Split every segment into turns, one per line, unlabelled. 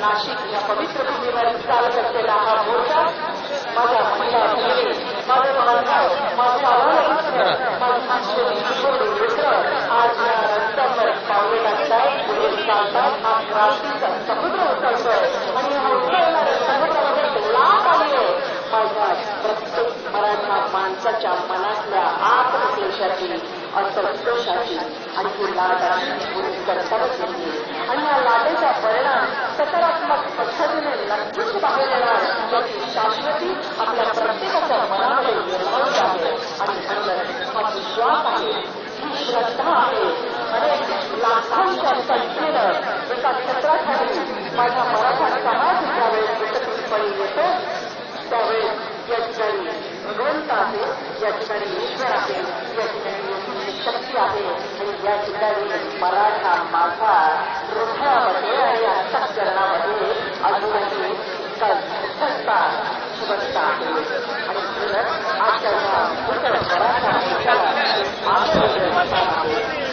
नाशिक या पवित्र भूमीवर चालत असलेला हा मोर्चा माझ्या महिला भगिनी, माझे महाराज, माझे आव्हान, माझी मित्र आज या रस्त्यावर पावले टाकतात, पुढे चालतात. हा क्रांतीचा समुद्र उचलतोय आणि हा उचलणाऱ्या समुद्रामध्ये लाट आली आहे माझ्या प्रत्येक मराठा माणसाच्या मनातल्या आत्मक्लेशाची, असंतोषाची आणि ही लाट पुढे करताच येते आणि या लाटेचा परिणाम सकारात्मक पद्धतीने नक्कीच बाहेर येणार, याची शाश्वती आपल्या प्रत्येकाच्या मनामध्ये निर्माण आहे आणि म्हणून हा विश्वास आहे, ही श्रद्धा आहे. अनेक लाखांच्या संख्येनं एका छत्राखाली माझा मराठा समाज ज्यावेळेस एकत्रितपणे येतो त्यावेळेस या ठिकाणी भगवंत आहे, या ठिकाणी ईश्वर आहे, या ठिकाणी शक्ती आहे आणि या ठिकाणी मराठा माझा हृदयामध्ये आणि अंतःकरणामध्ये अजूनही सत्ता सुबत्ता आहे आणि आजच्या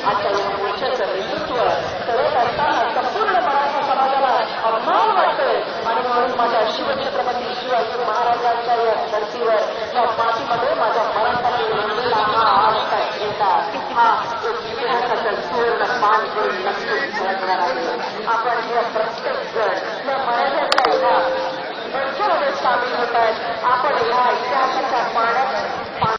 आजच्या या मोर्चाचं नेतृत्व करत असताना संपूर्ण मराठा समाजाला अभिमान वाटतोय आणि म्हणून माझ्या शिवछत्रपती शिवाजी महाराजांच्या या धर्तीवर या मातीमध्ये माझ्या मराठाने लिहिलेला हा आजचा घेता हा इतिहासाचा सुवर्ण मान करून नक्कीच ठरवणार आहे. आपण या प्रत्येक जण या मराठ्याच्या या मोर्चामध्ये सामील होत आहेत. आपण ह्या इतिहासाच्या पाण्यात